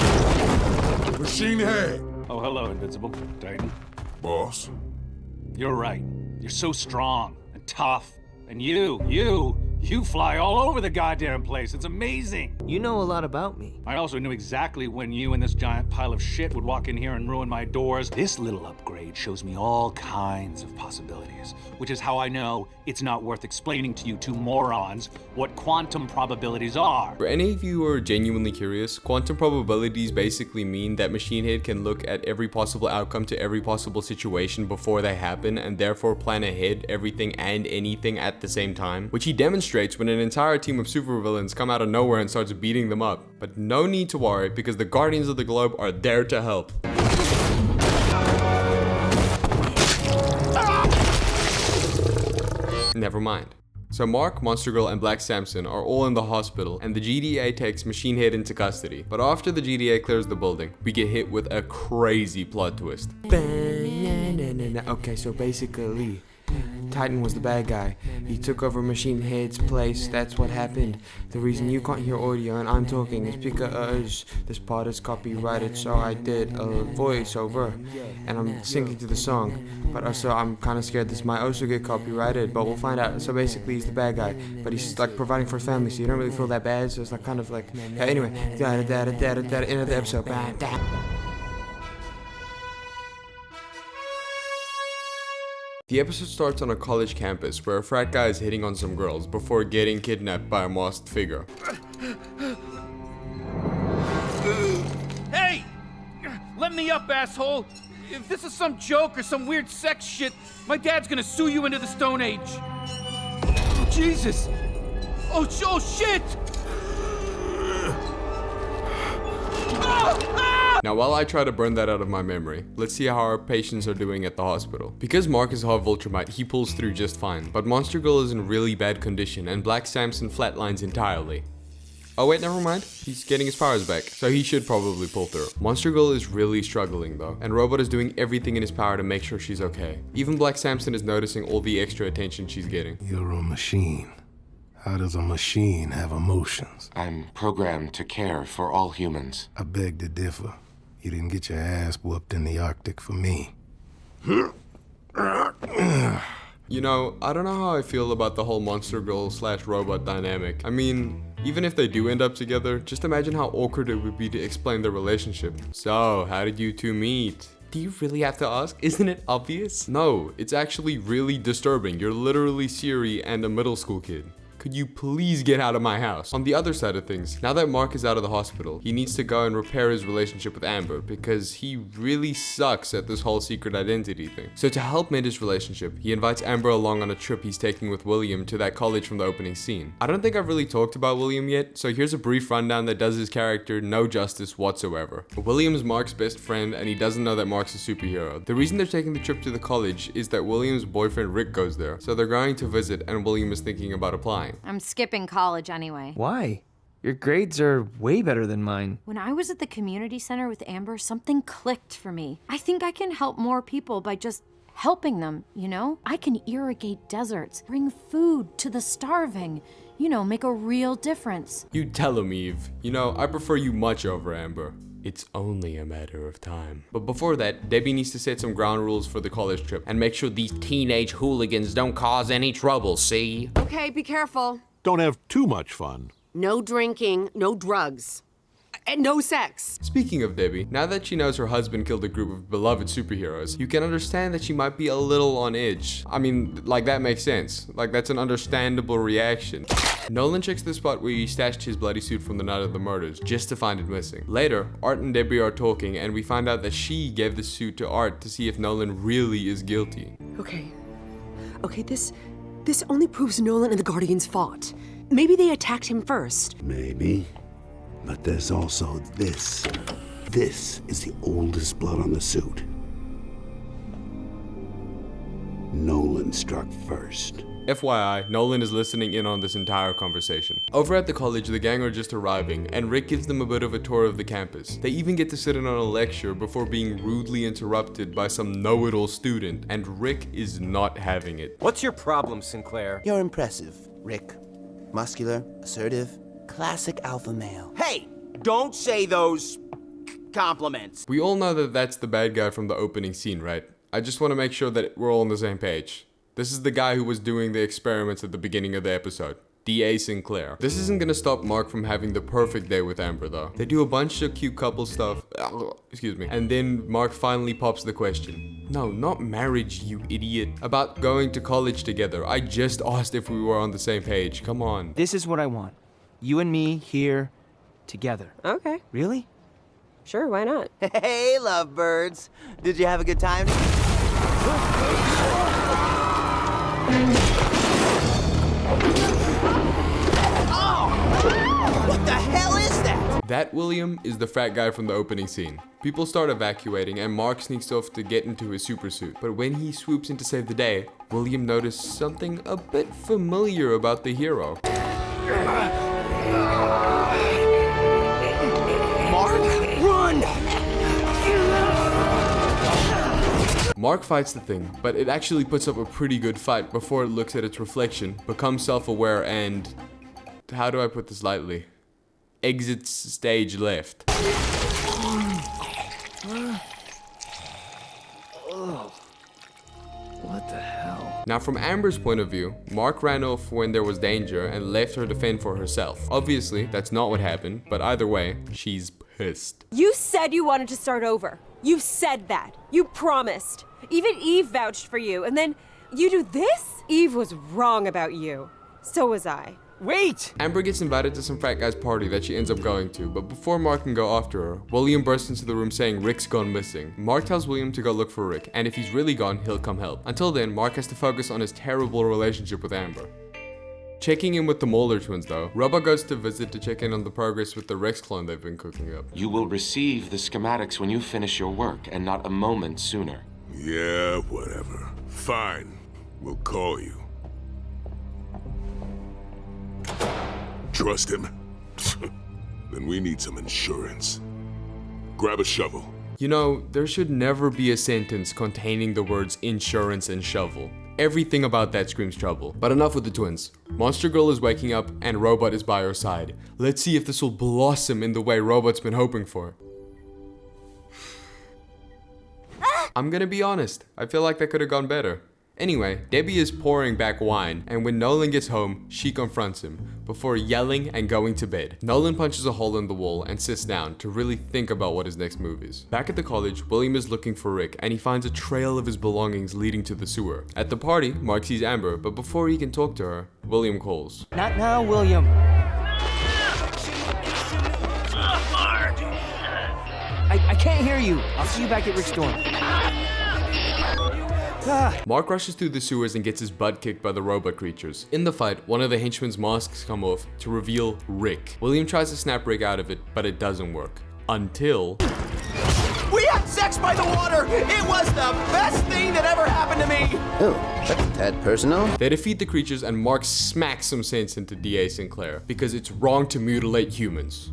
Machine Head. Oh, hello, Invincible. Titan. Boss. You're right. You're so strong and tough. And you You fly all over the goddamn place. It's amazing. You know a lot about me. I also knew exactly when you and this giant pile of shit would walk in here and ruin my doors. This little upgrade shows me all kinds of possibilities, which is how I know it's not worth explaining to you two morons what quantum probabilities are. For any of you who are genuinely curious, quantum probabilities basically mean that Machine Head can look at every possible outcome to every possible situation before they happen and therefore plan ahead everything and anything at the same time, which he demonstrates when an entire team of supervillains come out of nowhere and starts beating them up. But no need to worry, because the Guardians of the Globe are there to help. Never mind. So Mark, Monster Girl, and Black Samson are all in the hospital, and the GDA takes Machine Head into custody. But after the GDA clears the building, we get hit with a crazy plot twist. Okay, so basically, Titan was the bad guy. He took over Machine Head's place. That's what happened. The reason you can't hear audio and I'm talking is because this part is copyrighted, so I did a voiceover and I'm singing to the song. But also I'm kind of scared this might also get copyrighted, but we'll find out. So basically he's the bad guy, but he's like providing for his family, so you don't really feel that bad. So it's like kind of like, yeah, anyway, end of the episode. The episode starts on a college campus where a frat guy is hitting on some girls before getting kidnapped by a masked figure. Hey! Let me up, asshole! If this is some joke or some weird sex shit, my dad's gonna sue you into the Stone Age. Oh, Jesus! Oh shit! Now while I try to burn that out of my memory, let's see how our patients are doing at the hospital. Because Mark is half Viltrumite, he pulls through just fine, but Monster Girl is in really bad condition and Black Samson flatlines entirely. Oh wait, never mind, he's getting his powers back, so he should probably pull through. Monster Girl is really struggling though, and Robot is doing everything in his power to make sure she's okay. Even Black Samson is noticing all the extra attention she's getting. You're a machine. How does a machine have emotions? I'm programmed to care for all humans. I beg to differ. You didn't get your ass whooped in the Arctic for me. You know, I don't know how I feel about the whole Monster Girl / robot dynamic. I mean, even if they do end up together, just imagine how awkward it would be to explain their relationship. So, how did you two meet? Do you really have to ask? Isn't it obvious? No, it's actually really disturbing. You're literally Siri and a middle school kid. Could you please get out of my house? On the other side of things, now that Mark is out of the hospital, he needs to go and repair his relationship with Amber because he really sucks at this whole secret identity thing. So to help mend his relationship, he invites Amber along on a trip he's taking with William to that college from the opening scene. I don't think I've really talked about William yet, so here's a brief rundown that does his character no justice whatsoever. William's Mark's best friend and he doesn't know that Mark's a superhero. The reason they're taking the trip to the college is that William's boyfriend Rick goes there, so they're going to visit and William is thinking about applying. I'm skipping college anyway. Why? Your grades are way better than mine. When I was at the community center with Amber, something clicked for me. I think I can help more people by just helping them, you know? I can irrigate deserts, bring food to the starving, you know, make a real difference. You tell him, Eve. You know, I prefer you much over Amber. It's only a matter of time. But before that, Debbie needs to set some ground rules for the college trip and make sure these teenage hooligans don't cause any trouble, see? Okay, be careful. Don't have too much fun. No drinking, no drugs, and no sex. Speaking of Debbie, now that she knows her husband killed a group of beloved superheroes, you can understand that she might be a little on edge. I mean, like that makes sense. Like that's an understandable reaction. Nolan checks the spot where he stashed his bloody suit from the night of the murders, just to find it missing. Later, Art and Debbie are talking and we find out that she gave the suit to Art to see if Nolan really is guilty. Okay, this only proves Nolan and the Guardians fought. Maybe they attacked him first. Maybe. But there's also this. This is the oldest blood on the suit. Nolan struck first. FYI, Nolan is listening in on this entire conversation. Over at the college, the gang are just arriving, and Rick gives them a bit of a tour of the campus. They even get to sit in on a lecture before being rudely interrupted by some know-it-all student, and Rick is not having it. What's your problem, Sinclair? You're impressive, Rick. Muscular, assertive, classic alpha male. Hey, don't say those compliments. We all know that that's the bad guy from the opening scene, right? I just want to make sure that we're all on the same page. This is the guy who was doing the experiments at the beginning of the episode. D.A. Sinclair. This isn't gonna stop Mark from having the perfect day with Amber though. They do a bunch of cute couple stuff, excuse me, and then Mark finally pops the question. No, not marriage, you idiot. About going to college together. I just asked if we were on the same page, come on. This is what I want. You and me here, together. Okay. Really? Sure, why not? Hey, lovebirds. Did you have a good time? Oh! What the hell is that? That William is the frat guy from the opening scene. People start evacuating and Mark sneaks off to get into his super suit. But when he swoops in to save the day, William noticed something a bit familiar about the hero. Mark, run! Mark fights the thing, but it actually puts up a pretty good fight before it looks at its reflection, becomes self-aware, and... how do I put this lightly? Exits stage left. What the hell? Now from Amber's point of view, Mark ran off when there was danger and left her to fend for herself. Obviously, that's not what happened, but either way, she's pissed. You said you wanted to start over. You said that. You promised. Even Eve vouched for you, and then you do this? Eve was wrong about you. So was I. Wait! Amber gets invited to some frat guy's party that she ends up going to, but before Mark can go after her, William bursts into the room saying Rick's gone missing. Mark tells William to go look for Rick, and if he's really gone, he'll come help. Until then, Mark has to focus on his terrible relationship with Amber. Checking in with the Mulder twins though, Robot goes to visit to check in on the progress with the Rex clone they've been cooking up. You will receive the schematics when you finish your work, and not a moment sooner. Yeah, whatever. Fine. We'll call you. Trust him? Then we need some insurance. Grab a shovel. You know, there should never be a sentence containing the words insurance and shovel. Everything about that screams trouble. But enough with the twins. Monster Girl is waking up and Robot is by her side. Let's see if this will blossom in the way Robot's been hoping for. I'm gonna be honest, I feel like that could have gone better. Anyway, Debbie is pouring back wine, and when Nolan gets home, she confronts him, before yelling and going to bed. Nolan punches a hole in the wall and sits down to really think about what his next move is. Back at the college, William is looking for Rick, and he finds a trail of his belongings leading to the sewer. At the party, Mark sees Amber, but before he can talk to her, William calls. Not now, William. I can't hear you. I'll see you back at Rick's dorm. Mark rushes through the sewers and gets his butt kicked by the robot creatures. In the fight, one of the henchmen's masks come off to reveal Rick. William tries to snap Rick out of it, but it doesn't work. Until... We had sex by the water! It was the best thing that ever happened to me! Oh, that's that personal? They defeat the creatures and Mark smacks some sense into D.A. Sinclair, because it's wrong to mutilate humans.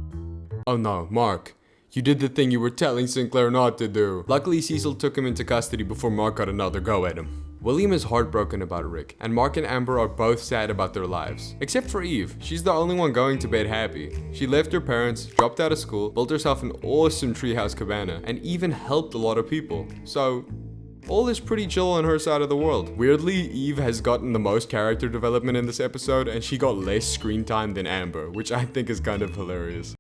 Oh no, Mark. You did the thing you were telling Sinclair not to do. Luckily, Cecil took him into custody before Mark got another go at him. William is heartbroken about Rick, and Mark and Amber are both sad about their lives. Except for Eve, she's the only one going to bed happy. She left her parents, dropped out of school, built herself an awesome treehouse cabana, and even helped a lot of people. So, all is pretty chill on her side of the world. Weirdly, Eve has gotten the most character development in this episode, and she got less screen time than Amber, which I think is kind of hilarious.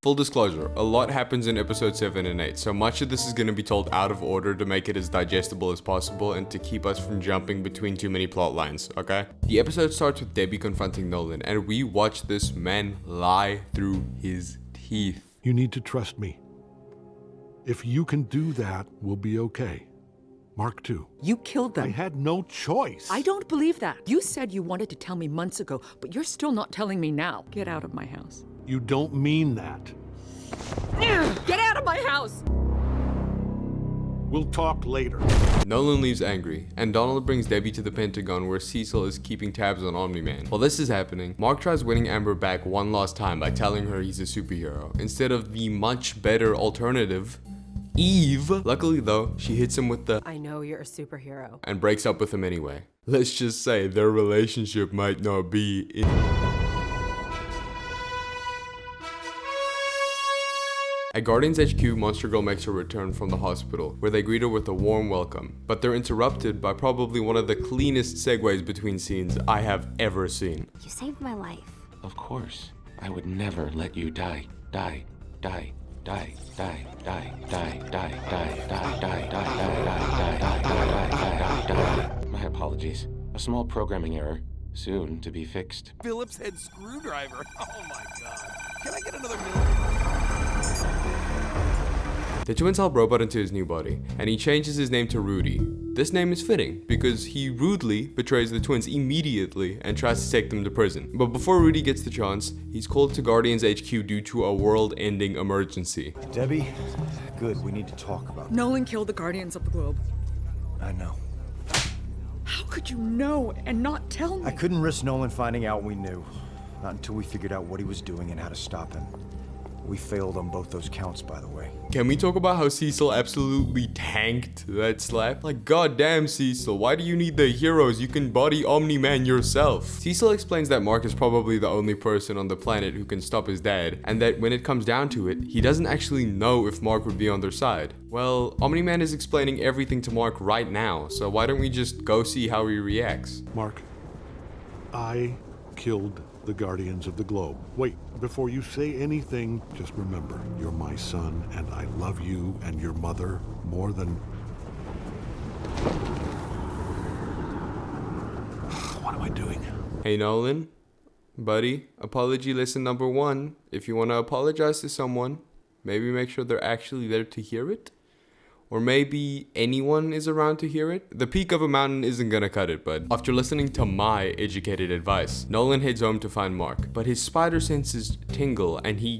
Full disclosure, a lot happens in episode 7 and 8, so much of this is going to be told out of order to make it as digestible as possible and to keep us from jumping between too many plot lines, okay? The episode starts with Debbie confronting Nolan, and we watch this man lie through his teeth. You need to trust me. If you can do that, we'll be okay. Mark too. You killed them. I had no choice. I don't believe that. You said you wanted to tell me months ago, but you're still not telling me now. Get out of my house. You don't mean that. Get out of my house! We'll talk later. Nolan leaves angry, and Donald brings Debbie to the Pentagon where Cecil is keeping tabs on Omni-Man. While this is happening, Mark tries winning Amber back one last time by telling her he's a superhero, instead of the much better alternative, Eve. Luckily though, she hits him with the I know you're a superhero. and breaks up with him anyway. Let's just say their relationship might not be in... At Guardians HQ, Monster Girl makes her return from the hospital, where they greet her with a warm welcome, but they're interrupted by probably one of the cleanest segues between scenes I have ever seen. You saved my life. Of course. I would never let you die. Die. Die. Die. Die. Die. Die. Die. Die. Die. Die. Die. Die. My apologies. A small programming error, soon to be fixed. Phillips head screwdriver. Oh my god. Can I get another The twins help Robot into his new body, and he changes his name to Rudy. This name is fitting, because he rudely betrays the twins immediately and tries to take them to prison. But before Rudy gets the chance, he's called to Guardians HQ due to a world-ending emergency. Debbie, good, we need to talk about Nolan killed the Guardians of the Globe. I know. How could you know and not tell me? I couldn't risk Nolan finding out we knew. Not until we figured out what he was doing and how to stop him. We failed on both those counts, by the way. Can we talk about how Cecil absolutely tanked that slap? Like, goddamn Cecil, why do you need the heroes? You can body Omni-Man yourself. Cecil explains that Mark is probably the only person on the planet who can stop his dad, and that when it comes down to it, he doesn't actually know if Mark would be on their side. Well, Omni-Man is explaining everything to Mark right now, so why don't we just go see how he reacts? Mark, I killed the Guardians of the Globe. Wait, before you say anything, just remember, you're my son, and I love you and your mother more than... What am I doing? Hey Nolan, buddy, apology lesson number 1. If you want to apologize to someone, maybe make sure they're actually there to hear it. Or maybe anyone is around to hear it. The peak of a mountain isn't gonna cut it, but after listening to my educated advice, Nolan heads home to find Mark. But his spider senses tingle and he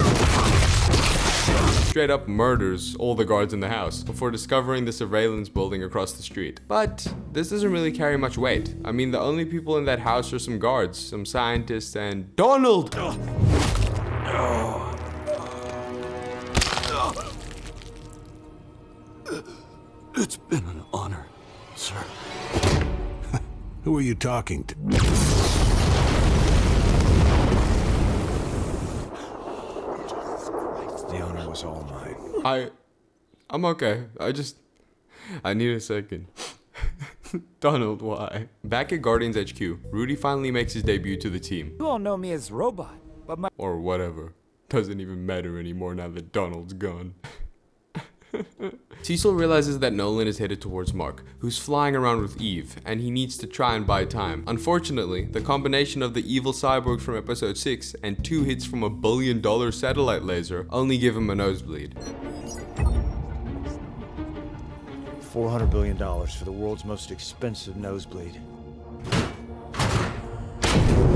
straight up murders all the guards in the house before discovering the surveillance building across the street. But this doesn't really carry much weight. I mean, the only people in that house are some guards, some scientists, and Donald! It's been an honor, sir. Who are you talking to? The honor was all mine. I'm okay. I need a second. Donald, why? Back at Guardians HQ, Rudy finally makes his debut to the team. You all know me as Robot, but my... Or whatever. Doesn't even matter anymore now that Donald's gone. Cecil realizes that Nolan is headed towards Mark, who's flying around with Eve, and he needs to try and buy time. Unfortunately, the combination of the evil cyborg from episode 6 and 2 hits from a $1 billion satellite laser only give him a nosebleed. $400 billion for the world's most expensive nosebleed.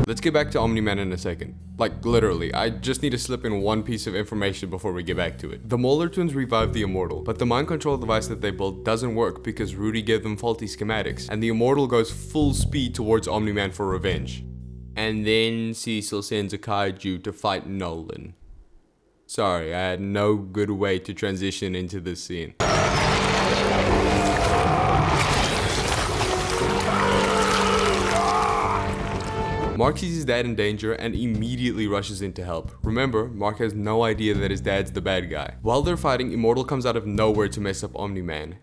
Let's get back to Omni-Man in a second. Like, literally, I just need to slip in one piece of information before we get back to it. The Molar twins revive the Immortal, but the mind control device that they built doesn't work because Rudy gave them faulty schematics, and the Immortal goes full speed towards Omni-Man for revenge. And then Cecil sends a kaiju to fight Nolan. Sorry, I had no good way to transition into this scene. Mark sees his dad in danger and immediately rushes in to help. Remember, Mark has no idea that his dad's the bad guy. While they're fighting, Immortal comes out of nowhere to mess up Omni-Man.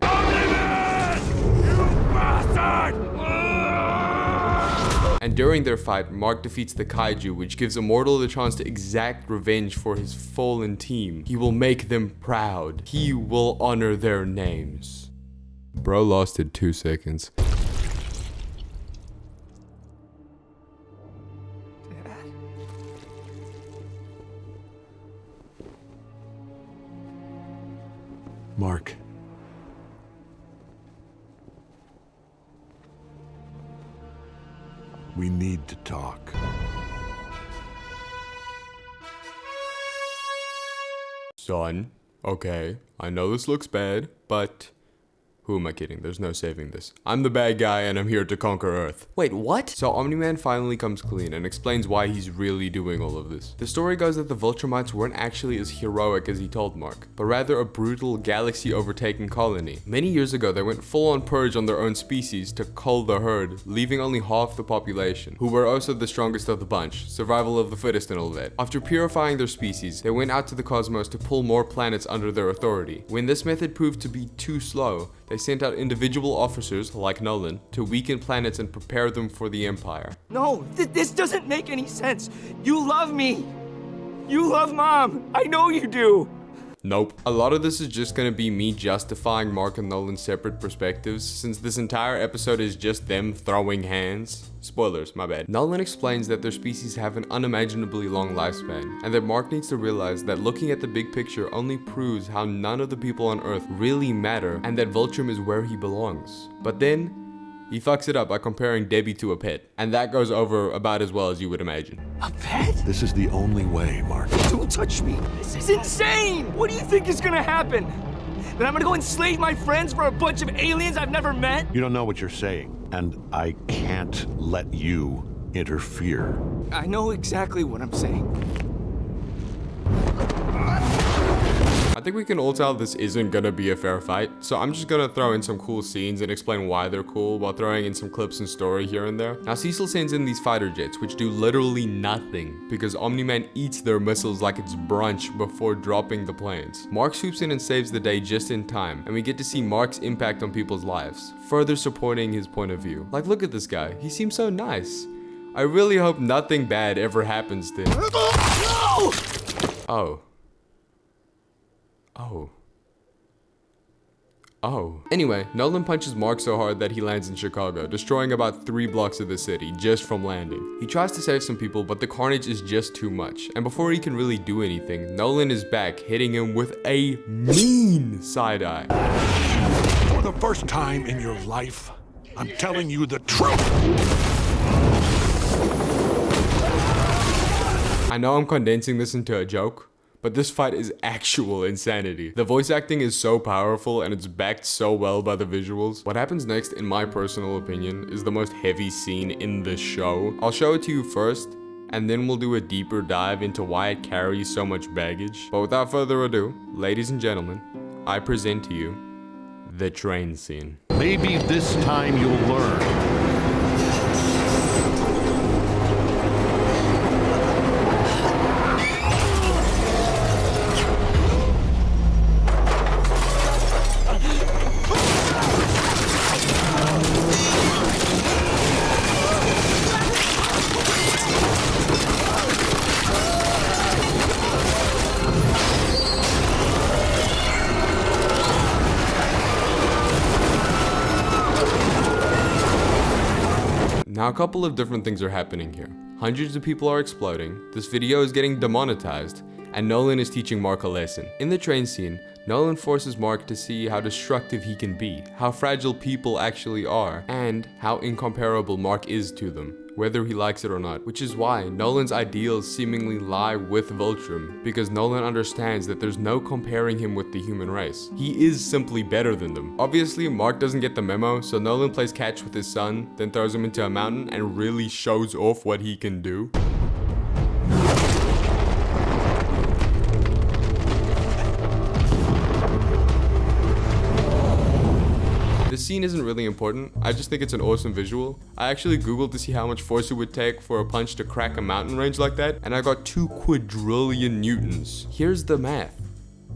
And during their fight, Mark defeats the kaiju, which gives Immortal the chance to exact revenge for his fallen team. He will make them proud. He will honor their names. Bro lost in 2 seconds. Mark. We need to talk. Son, okay, I know this looks bad, but Who am I kidding? There's no saving this. I'm the bad guy and I'm here to conquer Earth. Wait, what? So Omni-Man finally comes clean and explains why he's really doing all of this. The story goes that the Viltrumites weren't actually as heroic as he told Mark, but rather a brutal galaxy-overtaking colony. Many years ago, they went full-on purge on their own species to cull the herd, leaving only half the population, who were also the strongest of the bunch, survival of the fittest and all that. After purifying their species, they went out to the cosmos to pull more planets under their authority. When this method proved to be too slow, they sent out individual officers, like Nolan, to weaken planets and prepare them for the Empire. No, this doesn't make any sense. You love me. You love Mom. I know you do. Nope. A lot of this is just gonna be me justifying Mark and Nolan's separate perspectives, since this entire episode is just them throwing hands. Spoilers, my bad. Nolan explains that their species have an unimaginably long lifespan, and that Mark needs to realize that looking at the big picture only proves how none of the people on Earth really matter, and that Viltrum is where he belongs. But then, he fucks it up by comparing Debbie to a pet, and that goes over about as well as you would imagine. A pet? This is the only way, Mark. Don't touch me. This is insane. What do you think is gonna happen? That I'm gonna go enslave my friends for a bunch of aliens I've never met? You don't know what you're saying, and I can't let you interfere. I know exactly what I'm saying. I think we can all tell this isn't gonna be a fair fight, so I'm just gonna throw in some cool scenes and explain why they're cool while throwing in some clips and story here and there. Now Cecil sends in these fighter jets which do literally nothing because Omni-Man eats their missiles like it's brunch before dropping the planes. Mark swoops in and saves the day just in time, and we get to see Mark's impact on people's lives, further supporting his point of view. Like, look at this guy, he seems so nice. I really hope nothing bad ever happens to him. Oh. Oh. Anyway, Nolan punches Mark so hard that he lands in Chicago, destroying about 3 blocks of the city just from landing. He tries to save some people, but the carnage is just too much. And before he can really do anything, Nolan is back, hitting him with a mean side eye. For the first time in your life, I'm telling you the truth. I know I'm condensing this into a joke, but this fight is actual insanity. The voice acting is so powerful and it's backed so well by the visuals. What happens next, in my personal opinion, is the most heavy scene in the show. I'll show it to you first, and then we'll do a deeper dive into why it carries so much baggage. But without further ado, ladies and gentlemen, I present to you the train scene. Maybe this time you'll learn. Now a couple of different things are happening here. Hundreds of people are exploding, this video is getting demonetized, and Nolan is teaching Mark a lesson. In the train scene, Nolan forces Mark to see how destructive he can be, how fragile people actually are, and how incomparable Mark is to them, whether he likes it or not. Which is why Nolan's ideals seemingly lie with Viltrum, because Nolan understands that there's no comparing him with the human race. He is simply better than them. Obviously, Mark doesn't get the memo, so Nolan plays catch with his son, then throws him into a mountain and really shows off what he can do. This scene isn't really important, I just think it's an awesome visual. I actually googled to see how much force it would take for a punch to crack a mountain range like that, and I got 2 quadrillion newtons. Here's the math.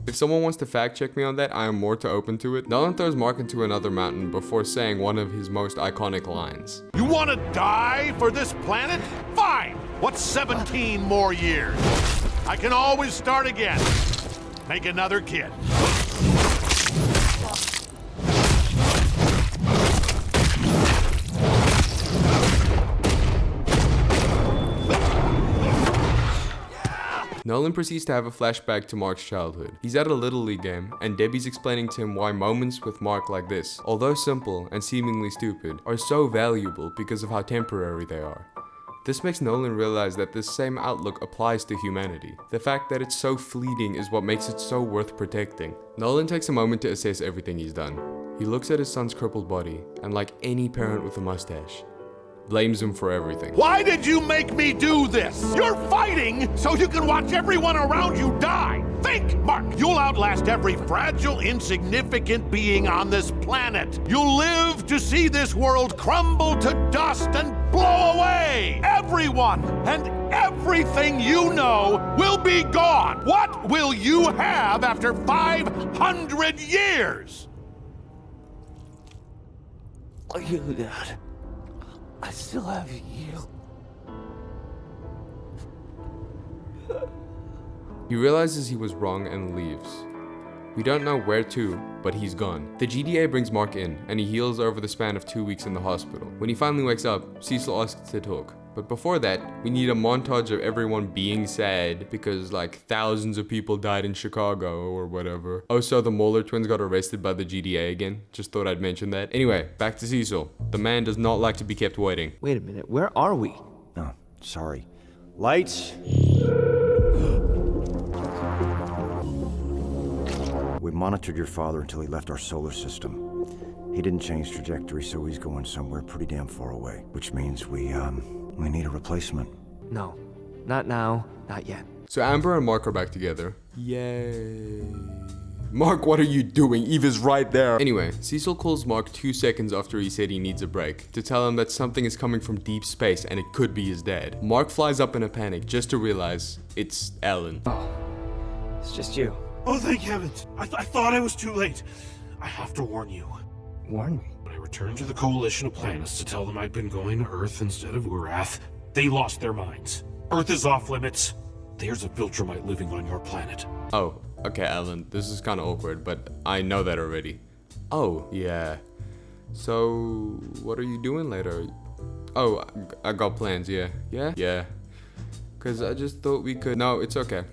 If someone wants to fact check me on that, I am more to open to it. Nolan throws Mark into another mountain before saying one of his most iconic lines. You want to die for this planet? Fine! What's 17 more years? I can always start again. Make another kid. Nolan proceeds to have a flashback to Mark's childhood. He's at a Little League game, and Debbie's explaining to him why moments with Mark like this, although simple and seemingly stupid, are so valuable because of how temporary they are. This makes Nolan realize that this same outlook applies to humanity. The fact that it's so fleeting is what makes it so worth protecting. Nolan takes a moment to assess everything he's done. He looks at his son's crippled body, and like any parent with a mustache, blames him for everything. Why did you make me do this? You're fighting so you can watch everyone around you die. Think, Mark, you'll outlast every fragile, insignificant being on this planet. You'll live to see this world crumble to dust and blow away. Everyone and everything you know will be gone. What will you have after 500 years? You, Dad. I still have you. He realizes he was wrong and leaves. We don't know where to, but he's gone. The GDA brings Mark in, and he heals over the span of 2 weeks in the hospital. When he finally wakes up, Cecil asks to talk. But before that, we need a montage of everyone being sad because like thousands of people died in Chicago or whatever. Oh, so the Moeller twins got arrested by the GDA again? Just thought I'd mention that. Anyway, back to Cecil. The man does not like to be kept waiting. Wait a minute, where are we? Oh, sorry. Lights. We monitored your father until he left our solar system. He didn't change trajectory, so he's going somewhere pretty damn far away. Which means we need a replacement. No, not now, not yet. So Amber and Mark are back together. Yay. Mark, what are you doing? Eve is right there. Anyway, Cecil calls Mark 2 seconds after he said he needs a break to tell him that something is coming from deep space and it could be his dad. Mark flies up in a panic just to realize it's Ellen. Oh, it's just you. Oh, thank heavens. I thought I was too late. I have to warn you. Warn me? When I returned to the Coalition of Planets to tell them I'd been going to Earth instead of Urath, they lost their minds. Earth is off limits. There's a Viltrumite living on your planet. Oh, okay, Ellen, this is kind of awkward, but I know that already. Oh, yeah. So, what are you doing later? Oh, I got plans, yeah. Yeah? Yeah. Cause I just thought we could... No, it's okay.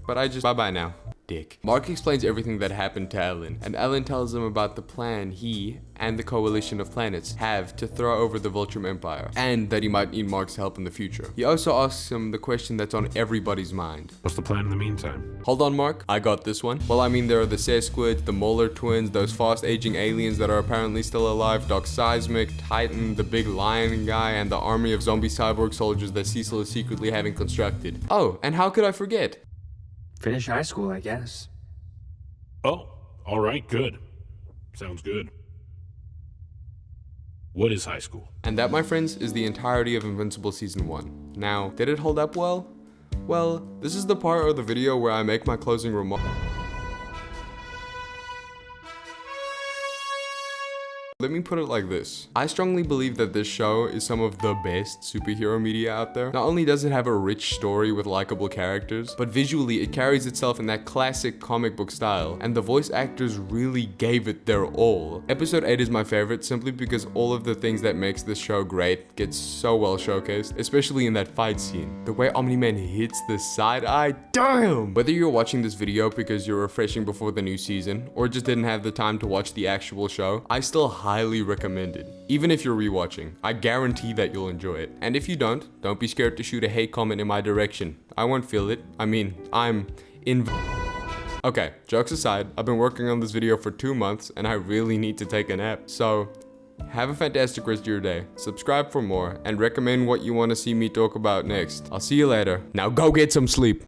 But bye-bye now. Dick. Mark explains everything that happened to Ellen, and Ellen tells him about the plan he and the Coalition of Planets have to throw over the Viltrum Empire, and that he might need Mark's help in the future. He also asks him the question that's on everybody's mind. What's the plan in the meantime? Hold on, Mark. I got this one. Well, I mean, there are the Sesquids, the Moeller twins, those fast-aging aliens that are apparently still alive, Doc Seismic, Titan, the big lion guy, and the army of zombie cyborg soldiers that Cecil is secretly having constructed. Oh, and how could I forget? Finish high school, I guess. Oh, all right, good. Sounds good. What is high school? And that, my friends, is the entirety of Invincible Season 1. Now, did it hold up well? Well, this is the part of the video where I make my closing remark. Let me put it like this. I strongly believe that this show is some of the best superhero media out there. Not only does it have a rich story with likable characters, but visually it carries itself in that classic comic book style, and the voice actors really gave it their all. Episode 8 is my favorite simply because all of the things that makes this show great gets so well showcased, especially in that fight scene. The way Omni-Man hits the side eye, damn! Whether you're watching this video because you're refreshing before the new season, or just didn't have the time to watch the actual show, I still highly recommend it. Even if you're rewatching, I guarantee that you'll enjoy it. And if you don't be scared to shoot a hate comment in my direction. I won't feel it. I mean, I'm in... Okay, jokes aside, I've been working on this video for 2 months and I really need to take a nap. So, have a fantastic rest of your day. Subscribe for more and recommend what you want to see me talk about next. I'll see you later. Now go get some sleep.